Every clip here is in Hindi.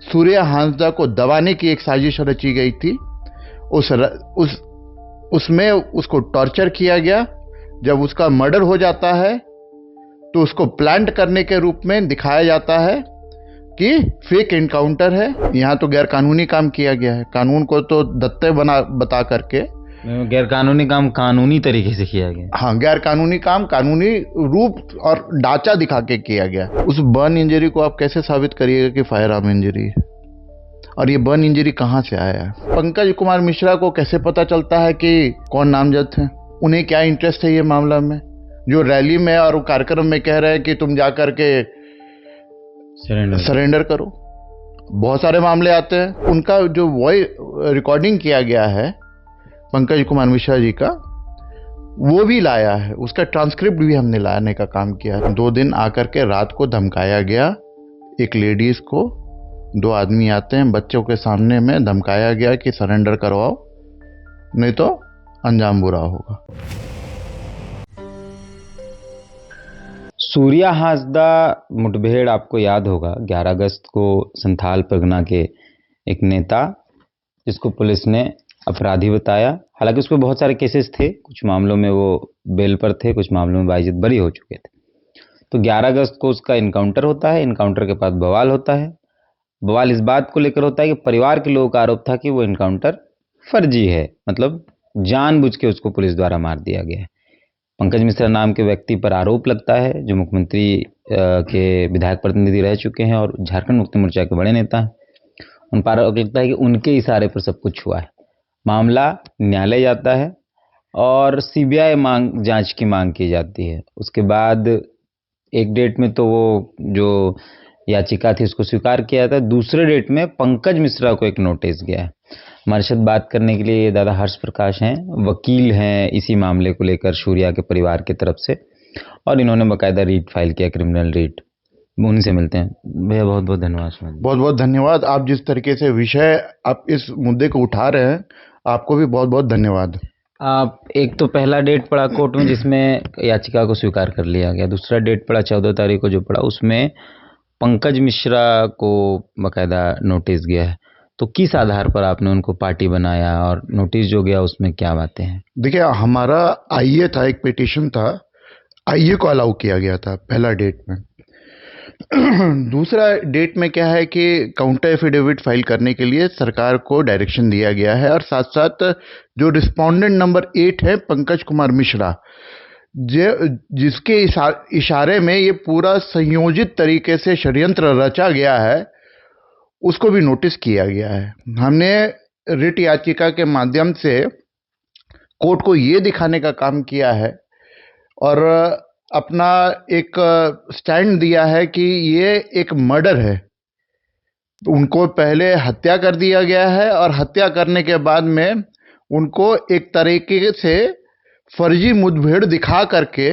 सूर्या हांसदा को दबाने की एक साजिश रची गई थी। उस उस उसमें उसको टॉर्चर किया गया। जब उसका मर्डर हो जाता है तो उसको प्लांट करने के रूप में दिखाया जाता है कि फेक एनकाउंटर है। यहाँ तो गैर कानूनी काम किया गया है, कानून को तो दत्ते बता करके गैर कानूनी काम कानूनी तरीके से किया गया। हाँ, गैर कानूनी काम कानूनी रूप और ढांचा दिखा के किया गया। उस बर्न इंजरी को आप कैसे साबित करिएगा कि फायर आर्म इंजरी है? और ये बर्न इंजरी कहाँ से आया है? पंकज कुमार मिश्रा को कैसे पता चलता है कि कौन नामजद है? उन्हें क्या इंटरेस्ट है ये मामला में, जो रैली में और कार्यक्रम में कह रहे हैं कि तुम जाकर के सरेंडर करो? बहुत सारे मामले आते हैं। उनका जो वॉइस रिकॉर्डिंग किया गया है पंकज कुमार मिश्रा जी का, वो भी लाया है, उसका ट्रांसक्रिप्ट भी हमने लाने का काम किया है। 2 दिन आकर के रात को धमकाया गया एक लेडीज को। 2 आदमी आते हैं, बच्चों के सामने में धमकाया गया कि सरेंडर करवाओ नहीं तो अंजाम बुरा होगा। सूर्या हांसदा मुठभेड़ आपको याद होगा, 11 अगस्त को संथाल परगना के एक नेता जिसको पुलिस ने अपराधी बताया। हालांकि उस पर बहुत सारे केसेस थे, कुछ मामलों में वो बेल पर थे, कुछ मामलों में बाइज्जत बरी हो चुके थे। तो 11 अगस्त को उसका इनकाउंटर होता है। इनकाउंटर के बाद बवाल होता है। बवाल इस बात को लेकर होता है कि परिवार के लोगों का आरोप था कि वो इनकाउंटर फर्जी है, मतलब जानबूझ के उसको पुलिस द्वारा मार दिया गया है। पंकज मिश्रा नाम के व्यक्ति पर आरोप लगता है, जो मुख्यमंत्री के विधायक प्रतिनिधि रह चुके हैं और झारखंड मुक्ति मोर्चा के बड़े नेता हैं। उन पर आरोप लगता है कि उनके इशारे पर सब कुछ हुआ है। मामला न्यायालय जाता है और सीबीआई जांच की मांग की जाती है। उसके बाद एक डेट में तो वो जो याचिका थी उसको स्वीकार किया था। दूसरे डेट में पंकज मिश्रा को एक नोटिस गया है। हमारे साथ बात करने के लिए दादा हर्ष प्रकाश हैं, वकील हैं इसी मामले को लेकर सूर्या के परिवार की तरफ से, और इन्होंने बाकायदा रीट फाइल किया, क्रिमिनल रीट। उन्हीं से मिलते हैं। भैया बहुत बहुत धन्यवाद। बहुत बहुत धन्यवाद। आप जिस तरीके से विषय आप इस मुद्दे को उठा रहे हैं, आपको भी बहुत बहुत धन्यवाद। आप एक तो पहला डेट पड़ा कोर्ट में जिसमें याचिका को स्वीकार कर लिया गया। दूसरा डेट पड़ा 14 तारीख को जो पड़ा, उसमें पंकज मिश्रा को बाकायदा नोटिस गया है। तो किस आधार पर आपने उनको पार्टी बनाया और नोटिस जो गया उसमें क्या बातें हैं? देखिए, हमारा आईए था, एक पिटीशन था, आईए को अलाउ किया गया था पहला डेट में। दूसरा डेट में क्या है कि काउंटर एफिडेविट फाइल करने के लिए सरकार को डायरेक्शन दिया गया है, और साथ साथ जो रिस्पोंडेंट नंबर 8 है पंकज कुमार मिश्रा, जिसके इशारे में ये पूरा संयोजित तरीके से षड्यंत्र रचा गया है, उसको भी नोटिस किया गया है। हमने रिट याचिका के माध्यम से कोर्ट को ये दिखाने का काम किया है और अपना एक स्टैंड दिया है कि ये एक मर्डर है। उनको पहले हत्या कर दिया गया है और हत्या करने के बाद में उनको एक तरीके से फर्जी मुठभेड़ दिखा करके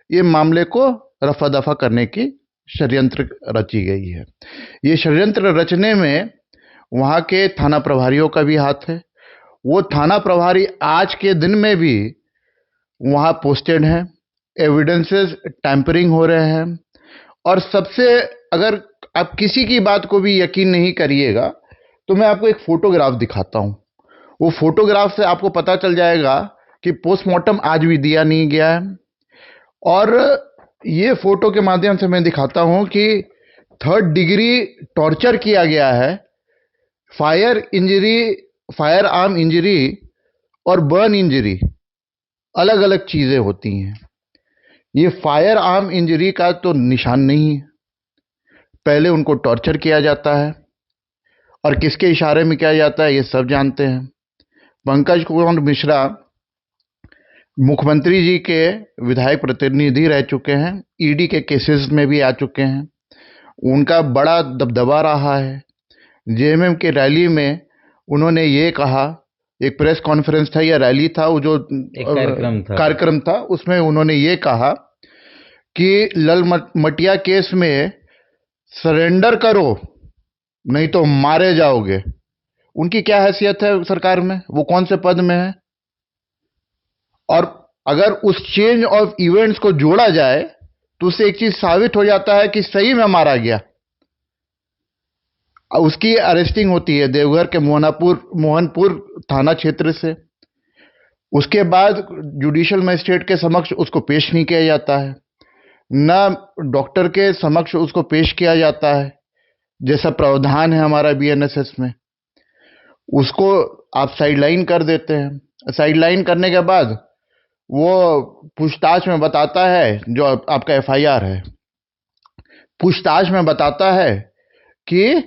ये मामले को रफा दफा करने की षड्यंत्र रची गई है। ये षड्यंत्र रचने में वहाँ के थाना प्रभारियों का भी हाथ है। वो थाना प्रभारी आज के दिन में भी वहाँ पोस्टेड हैं। एविडेंसेस टैंपरिंग हो रहे हैं। और सबसे, अगर आप किसी की बात को भी यकीन नहीं करिएगा तो मैं आपको एक फोटोग्राफ दिखाता हूँ। वो फोटोग्राफ से आपको पता चल जाएगा कि पोस्टमार्टम आज भी दिया नहीं गया है। और ये फोटो के माध्यम से मैं दिखाता हूँ कि 3rd डिग्री टॉर्चर किया गया है। फायर आर्म इंजरी और बर्न इंजरी अलग अलग चीज़ें होती हैं। ये फायर आर्म इंजरी का तो निशान नहीं है। पहले उनको टॉर्चर किया जाता है और किसके इशारे में किया जाता है ये सब जानते हैं। पंकज कुमार मिश्रा मुख्यमंत्री जी के विधायक प्रतिनिधि रह चुके हैं, ईडी के केसेस में भी आ चुके हैं। उनका बड़ा दबदबा रहा है। जेएमएम के रैली में उन्होंने ये कहा, एक प्रेस कॉन्फ्रेंस था या रैली था, वो जो कार्यक्रम था, उसमें उन्होंने ये कहा कि ललमटिया केस में सरेंडर करो नहीं तो मारे जाओगे। उनकी क्या हैसियत है सरकार में? वो कौन से पद में है? और अगर उस चेंज ऑफ इवेंट्स को जोड़ा जाए तो उससे एक चीज साबित हो जाता है कि सही में मारा गया। उसकी अरेस्टिंग होती है देवघर के मोहनपुर थाना क्षेत्र से। उसके बाद जुडिशियल मजिस्ट्रेट के समक्ष उसको पेश नहीं किया जाता है, न डॉक्टर के समक्ष उसको पेश किया जाता है जैसा प्रावधान है हमारा बीएनएसएस में। उसको आप साइडलाइन कर देते हैं। साइडलाइन करने के बाद वो पूछताछ में बताता है, जो आपका एफआईआर है, पूछताछ में बताता है कि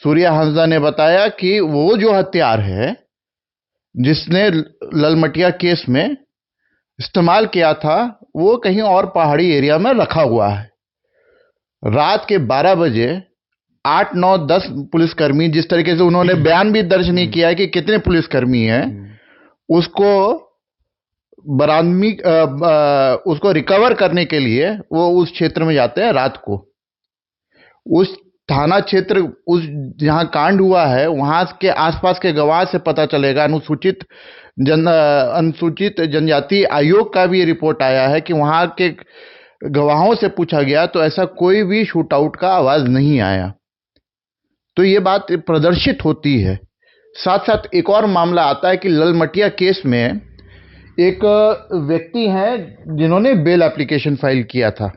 सूर्या हांसदा ने बताया कि वो जो हथियार है जिसने ललमटिया केस में इस्तेमाल किया था वो कहीं और पहाड़ी एरिया में रखा हुआ है। रात के 12 बजे 8, 9, 10 पुलिसकर्मी, जिस तरीके से उन्होंने बयान भी दर्ज नहीं किया है कि कितने पुलिसकर्मी हैं, उसको उसको रिकवर करने के लिए वो उस क्षेत्र में जाते हैं रात को। उस थाना क्षेत्र, उस जहां कांड हुआ है वहां के आसपास के गवाह से पता चलेगा। अनुसूचित जनजाति आयोग का भी रिपोर्ट आया है कि वहां के गवाहों से पूछा गया तो ऐसा कोई भी शूट आउट का आवाज नहीं आया। तो ये बात प्रदर्शित होती है। साथ साथ एक और मामला आता है कि ललमटिया केस में एक व्यक्ति हैं जिन्होंने बेल एप्लीकेशन फाइल किया था,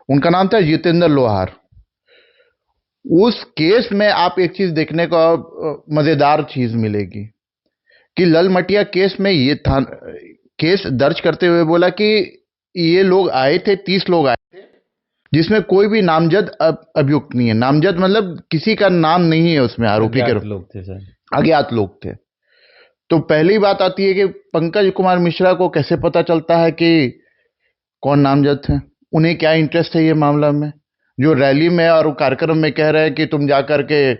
उनका नाम था जितेंद्र लोहार। उस केस में आप एक चीज देखने को मजेदार चीज मिलेगी कि ललमटिया केस में ये था, केस दर्ज करते हुए बोला कि ये लोग आए थे, 30 लोग आए थे, जिसमें कोई भी नामजद अभियुक्त नहीं है। नामजद मतलब किसी का नाम नहीं है उसमें आरोपी के, लोग थे सर, अज्ञात लोग थे। तो पहली बात आती है कि पंकज कुमार मिश्रा को कैसे पता चलता है कि कौन नामजद थे? उन्हें क्या इंटरेस्ट है ये मामला में, जो रैली में और कार्यक्रम में कह रहे हैं कि तुम जाकर के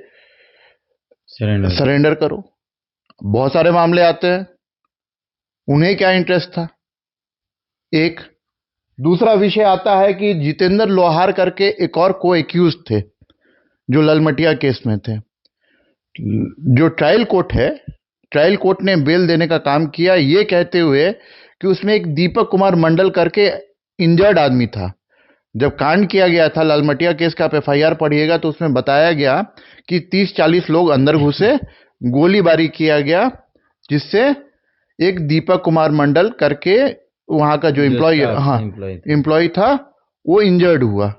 सरेंडर करो? बहुत सारे मामले आते हैं, उन्हें क्या इंटरेस्ट था? एक दूसरा विषय आता है कि जितेंद्र लोहार करके एक और को एक्यूज थे जो ललमटिया केस में थे। जो ट्रायल कोर्ट है, ट्रायल कोर्ट ने बेल देने का काम किया ये कहते हुए कि उसमें एक दीपक कुमार मंडल करके इंजर्ड आदमी था। जब कांड किया गया था ललमटिया केस का, आप एफआईआर पढ़िएगा तो उसमें बताया गया कि 30-40 लोग अंदर घुसे, गोलीबारी किया गया, जिससे एक दीपक कुमार मंडल करके वहां का जो एम्प्लॉय था वो इंजर्ड हुआ।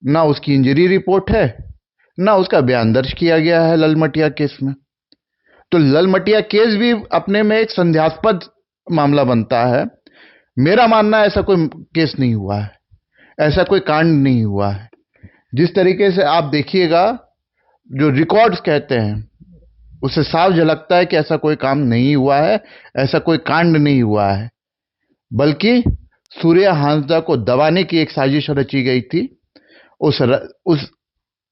ना उसकी इंजरी रिपोर्ट है, ना उसका बयान दर्ज किया गया है ललमटिया केस में। तो ललमटिया केस भी अपने में एक संदेहास्पद मामला बनता है। मेरा मानना है ऐसा कोई केस नहीं हुआ है, ऐसा कोई कांड नहीं हुआ है। जिस तरीके से आप देखिएगा, जो रिकॉर्ड्स कहते हैं उससे साफ झलकता है कि ऐसा कोई काम नहीं हुआ है, ऐसा कोई कांड नहीं हुआ है, बल्कि सूर्या हांसदा को दबाने की एक साजिश रची गई थी।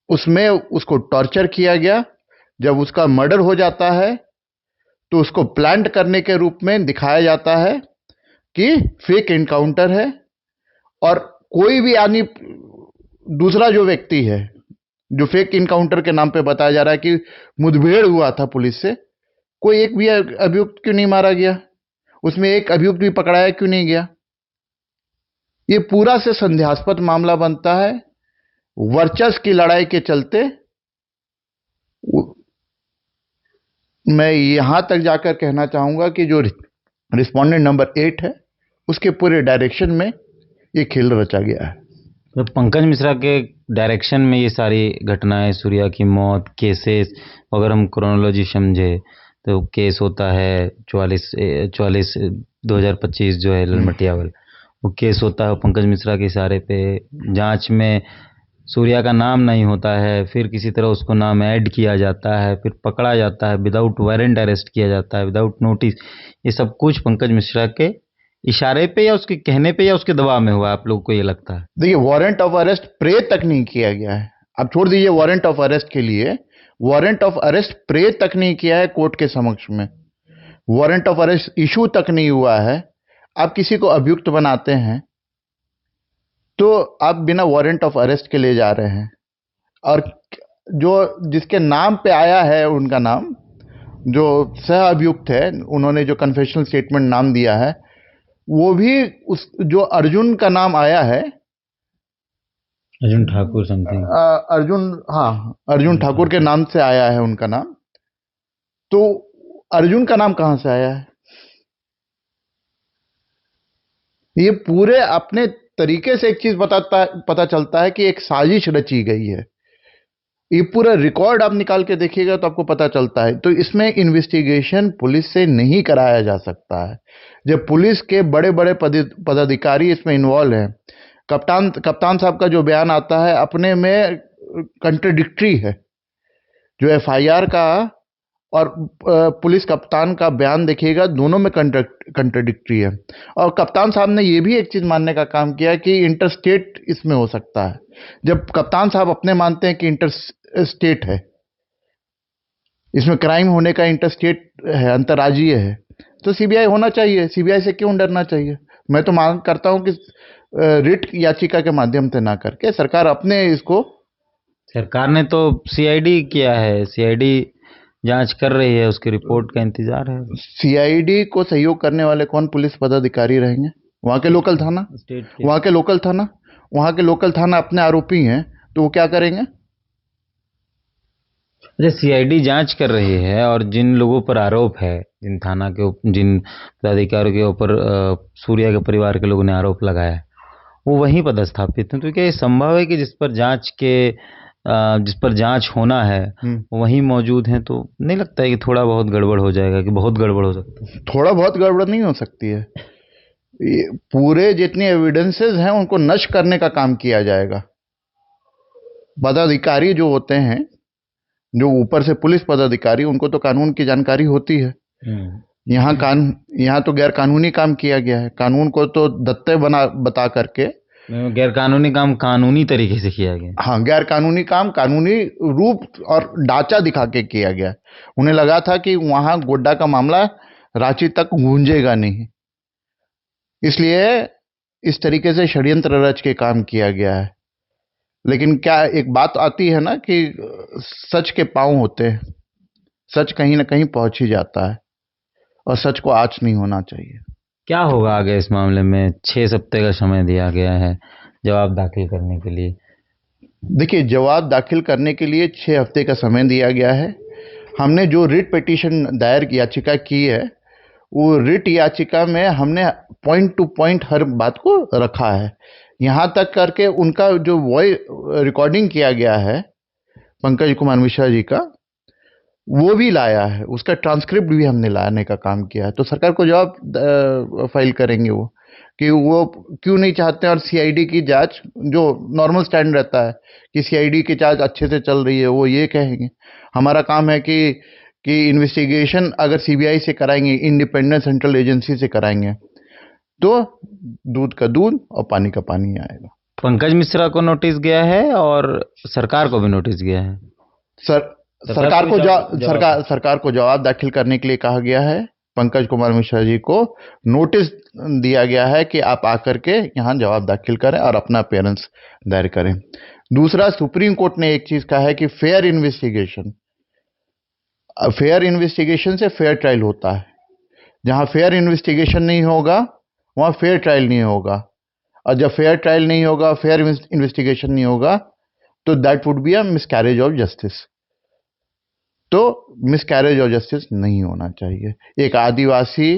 उसमें उसको टॉर्चर किया गया। जब उसका मर्डर हो जाता है तो उसको प्लांट करने के रूप में दिखाया जाता है कि फेक एनकाउंटर है, और कोई भी आदमी, दूसरा जो व्यक्ति है जो फेक इनकाउंटर के नाम पे बताया जा रहा है कि मुठभेड़ हुआ था पुलिस से, कोई एक भी अभियुक्त क्यों नहीं मारा गया? उसमें एक अभियुक्त भी पकड़ाया क्यों नहीं गया? ये पूरा से संदेहास्पद मामला बनता है। वर्चस्व की लड़ाई के चलते मैं यहां तक जाकर कहना चाहूंगा कि जो रिस्पोंडेंट नंबर 8 है उसके पूरे डायरेक्शन में ये खेल रचा गया है। तो पंकज मिश्रा के डायरेक्शन में ये सारी घटनाएं, सूर्या की मौत, केसेस, अगर हम क्रोनोलॉजी समझे तो केस होता है 44 2025 जो है ललमटिया वाला, वो केस होता है पंकज मिश्रा के इशारे पे। जांच में सूर्या का नाम नहीं होता है, फिर किसी तरह उसको नाम ऐड किया जाता है, फिर पकड़ा जाता है, विदाउट वारंट अरेस्ट किया जाता है, विदाउट नोटिस। ये सब कुछ पंकज मिश्रा के इशारे पे या उसके कहने पे या उसके दबाव में हुआ, आप लोग को ये लगता है? देखिए, वारंट ऑफ अरेस्ट प्रे तक नहीं किया गया है। अब छोड़ दीजिए वारंट ऑफ अरेस्ट के लिए, वारंट ऑफ अरेस्ट प्रे तक नहीं किया है कोर्ट के समक्ष में। वारंट ऑफ अरेस्ट इशू तक नहीं हुआ है। आप किसी को अभियुक्त बनाते हैं तो आप बिना वारंट ऑफ अरेस्ट के ले जा रहे हैं, और जो जिसके नाम पे आया है, उनका नाम जो सह अभियुक्त है, उन्होंने जो कन्फेशनल स्टेटमेंट नाम दिया है, वो भी उस जो अर्जुन का नाम आया है, अर्जुन ठाकुर समथिंग। अर्जुन, हाँ, अर्जुन ठाकुर के नाम से आया है उनका नाम। तो अर्जुन का नाम कहाँ से आया है? ये पूरे अपने तरीके से एक चीज पता चलता है कि एक साजिश रची गई है। ये पूरा रिकॉर्ड आप निकाल के देखिएगा तो आपको पता चलता है। तो इसमें इन्वेस्टिगेशन पुलिस से नहीं कराया जा सकता है जब पुलिस के बड़े बड़े पदाधिकारी इसमें इन्वॉल्व हैं। कप्तान साहब का जो बयान आता है अपने में कंट्रडिक्टरी है। जो एफआईआर का और पुलिस कप्तान का बयान देखिएगा, दोनों में कंट्रडिक्टरी है। और कप्तान साहब ने ये भी एक चीज मानने का काम किया कि इंटरस्टेट इसमें हो सकता है, जब कप्तान साहब अपने मानते हैं कि इंटरस्टेट है, इसमें क्राइम होने का इंटरस्टेट है, अंतर्राज्यीय है, तो सीबीआई होना चाहिए। सीबीआई से क्यों डरना चाहिए? मैं तो मांग करता हूं कि रिट याचिका के माध्यम से ना करके सरकार अपने इसको, सरकार ने तो सीआईडी किया है, सीआईडी जांच कर रही है, उसकी रिपोर्ट का इंतजार है। सीआईडी को सहयोग करने वाले कौन पुलिस पदाधिकारी रहेंगे? वहां के लोकल थाना, स्टेट के। वहां के लोकल थाना अपने आरोपी हैं, तो वो क्या करेंगे? अच्छा, सीआईडी जांच कर रही है और जिन लोगों पर आरोप है, जिन पदाधिकारियों के ऊपर सूर्या के परिवार के लोगों ने आरोप लगाया है, वो वहीं पदस्थापित हैं। तो क्या ये संभव है कि जिस पर जांच होना है वो वहीं मौजूद हैं? तो नहीं लगता है कि थोड़ा बहुत गड़बड़ हो जाएगा, कि बहुत गड़बड़ हो सकता है? थोड़ा बहुत गड़बड़ नहीं हो सकती है। ये पूरे जितने एविडेंसेस हैं उनको नष्ट करने का काम किया जाएगा। पदाधिकारी जो होते हैं, जो ऊपर से पुलिस पदाधिकारी, उनको तो कानून की जानकारी होती है। यहाँ तो गैर कानूनी काम किया गया है। कानून को तो दत्ते बता करके गैर कानूनी काम कानूनी तरीके से किया गया। हाँ, गैर कानूनी काम कानूनी रूप और ढांचा दिखा के किया गया। उन्हें लगा था कि वहां गोड्डा का मामला रांची तक गूंजेगा नहीं, इसलिए इस तरीके से षड्यंत्र रच के काम किया गया है। लेकिन क्या एक बात आती है ना कि सच के पांव होते हैं, सच कहीं ना कहीं पहुंच ही जाता है और सच को आँच नहीं होना चाहिए। क्या होगा आगे इस मामले में? 6 हफ्ते का समय दिया गया है जवाब दाखिल करने के लिए। देखिए, जवाब दाखिल करने के लिए 6 हफ्ते का समय दिया गया है। हमने जो रिट पिटीशन दायर याचिका की है, वो रिट याचिका में हमने पॉइंट टू पॉइंट हर बात को रखा है। यहाँ तक करके उनका जो वॉइस रिकॉर्डिंग किया गया है पंकज कुमार मिश्रा जी का, वो भी लाया है, उसका ट्रांसक्रिप्ट भी हमने लाने का काम किया है। तो सरकार को जवाब फाइल करेंगे वो कि वो क्यों नहीं चाहते हैं। और सीआईडी की जांच जो नॉर्मल स्टैंड रहता है कि सीआईडी की जांच अच्छे से चल रही है, वो ये कहेंगे। हमारा काम है कि इन्वेस्टिगेशन अगर सीबीआई से कराएंगे, इंडिपेंडेंट सेंट्रल एजेंसी से कराएंगे, तो दूध का दूध और पानी का पानी आएगा। पंकज मिश्रा को नोटिस गया है और सरकार को भी नोटिस गया है। सरकार को जवाब दाखिल करने के लिए कहा गया है। पंकज कुमार मिश्रा जी को नोटिस दिया गया है कि आप आकर के यहाँ जवाब दाखिल करें और अपना अपीयरेंस दायर करें। दूसरा, सुप्रीम कोर्ट ने एक चीज कहा है कि फेयर इन्वेस्टिगेशन से फेयर ट्रायल होता है। जहां फेयर इन्वेस्टिगेशन नहीं होगा वहां फेयर ट्रायल नहीं होगा, और जब फेयर ट्रायल नहीं होगा, फेयर इन्वेस्टिगेशन नहीं होगा, तो that would be a miscarriage of justice. तो मिसकैरेज ऑफ जस्टिस नहीं होना चाहिए। एक आदिवासी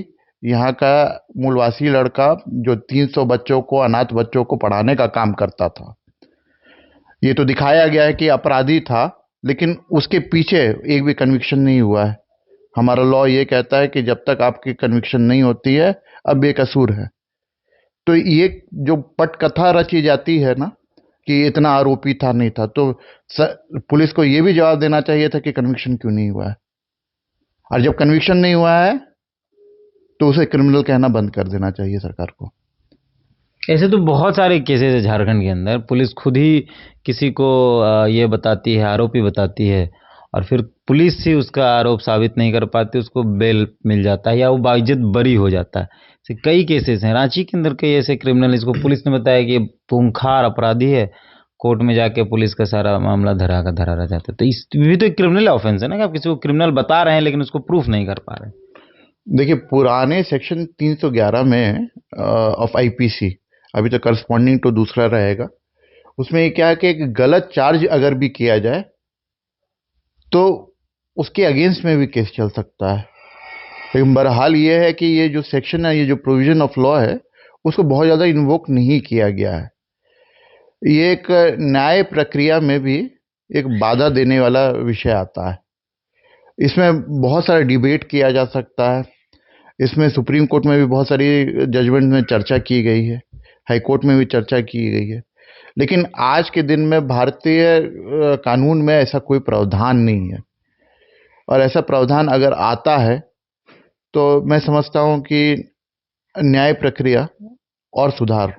यहाँ का मूलवासी लड़का जो 300 बच्चों को, अनाथ बच्चों को पढ़ाने का काम करता था, ये तो दिखाया गया है कि अपराधी था, लेकिन उसके पीछे एक भी कन्विक्शन नहीं हुआ है। हमारा लॉ ये कहता है कि जब तक आपकी कन्विक्शन नहीं होती है, अब बेकसूर है। तो ये जो पटकथा रची जाती है ना कि इतना आरोपी था, नहीं था, तो पुलिस को ये भी जवाब देना चाहिए था कि कन्विक्शन क्यों नहीं हुआ है। और जब कन्विक्शन नहीं हुआ है तो उसे क्रिमिनल कहना बंद कर देना चाहिए सरकार को। ऐसे तो बहुत सारे केसेस है झारखंड के अंदर। पुलिस खुद ही किसी को ये बताती है, आरोपी बताती है, और फिर पुलिस ही उसका आरोप साबित नहीं कर पाती, उसको बेल मिल जाता है या वो बाइज्जत बरी हो जाता है। ऐसे कई केसेस हैं रांची के अंदर। कई ऐसे क्रिमिनल, इसको पुलिस ने बताया कि खूंखार अपराधी है, कोर्ट में जाके पुलिस का सारा मामला धरा रह जाता है। तो इस भी तो एक क्रिमिनल ऑफेंस है ना, कि आप किसी को क्रिमिनल बता रहे हैं लेकिन उसको प्रूफ नहीं कर पा रहे। देखिए, पुराने सेक्शन 311 में ऑफ आईपीसी, अभी तो करस्पॉन्डिंग तो दूसरा रहेगा, उसमें ये क्या है कि एक गलत चार्ज अगर भी किया जाए तो उसके अगेंस्ट में भी केस चल सकता है। लेकिन बहरहाल ये है कि ये जो सेक्शन है, ये जो प्रोविजन ऑफ लॉ है, उसको बहुत ज़्यादा इन्वोक नहीं किया गया है। ये एक न्याय प्रक्रिया में भी एक बाधा देने वाला विषय आता है। इसमें बहुत सारा डिबेट किया जा सकता है। इसमें सुप्रीम कोर्ट में भी बहुत सारी जजमेंट में चर्चा की गई है, हाई कोर्ट में भी चर्चा की गई है। लेकिन आज के दिन में भारतीय कानून में ऐसा कोई प्रावधान नहीं है, और ऐसा प्रावधान अगर आता है तो मैं समझता हूं कि न्याय प्रक्रिया और सुधार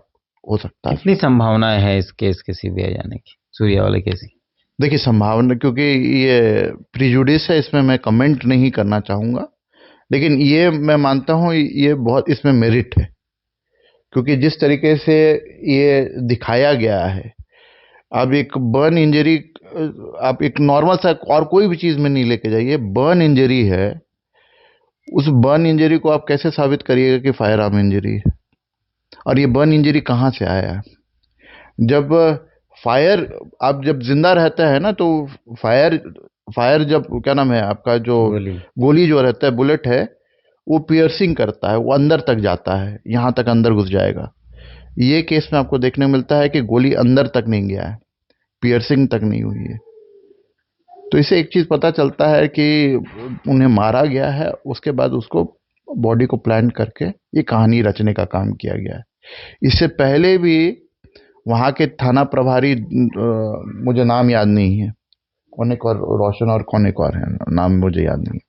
हो सकता है। कितनी संभावनाएं है इस केस के सीबीआई जाने की, सूर्या वाले केस की? देखिए, संभावना, क्योंकि ये प्रिजुडिस है, इसमें मैं कमेंट नहीं करना चाहूँगा, लेकिन ये मैं मानता हूँ ये बहुत इसमें मेरिट है, क्योंकि जिस तरीके से ये दिखाया गया है। अब एक बर्न इंजरी आप एक नॉर्मल सा और कोई भी चीज़ में नहीं लेके जाइए, बर्न इंजरी है, उस बर्न इंजरी को आप कैसे साबित करिएगा कि फायर आर्म इंजरी है? और ये बर्न इंजरी कहाँ से आया है? जब फायर, आप जब जिंदा रहता है ना, तो फायर फायर जब, क्या नाम है आपका, जो गोली जो रहता है, बुलेट है, वो पियर्सिंग करता है, वो अंदर तक जाता है, यहाँ तक अंदर घुस जाएगा। ये केस में आपको देखने को मिलता है कि गोली अंदर तक नहीं गया है, पियर्सिंग तक नहीं हुई है। तो इससे एक चीज़ पता चलता है कि उन्हें मारा गया है, उसके बाद उसको बॉडी को प्लान करके ये कहानी रचने का काम किया गया है। इससे पहले भी वहाँ के थाना प्रभारी, मुझे नाम याद नहीं है, कौन एक और रोशन और कौन एक और है, नाम मुझे याद नहीं,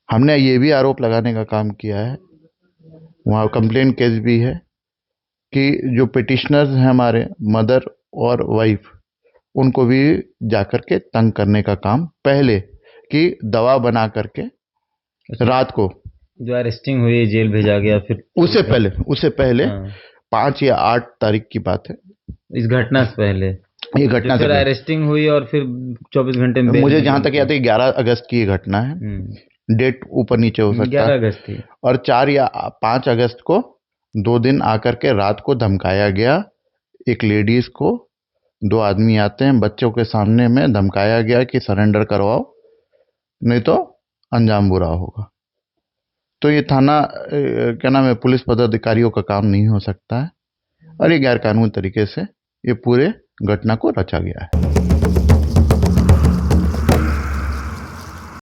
हमने ये भी आरोप लगाने का काम किया है, वहाँ कंप्लेन केस भी है कि जो पिटिशनर्स हैं हमारे, मदर और वाइफ, उनको भी जाकर के तंग करने का काम पहले कि दवा बना करके रात को, जो अरेस्टिंग हुई, जेल भेजा गया, फिर उससे पहले हाँ। 5 या 8 तारीख की बात है, इस घटना से पहले, ये घटना फिर अरेस्टिंग हुई और फिर 24 घंटे में मुझे जहां तक याद है 11 अगस्त की ये घटना है, डेट ऊपर नीचे हो सकता है, 11 अगस्त थी। और 4 या 5 अगस्त को 2 दिन आकर के रात को धमकाया गया एक लेडीज को। 2 आदमी आते हैं, बच्चों के सामने में धमकाया गया कि सरेंडर करवाओ, नहीं तो अंजाम बुरा होगा। तो ये थाना, क्या नाम है, पुलिस पदाधिकारियों का काम नहीं हो सकता है, और ये गैर कानूनी तरीके से ये पूरे घटना को रचा गया है।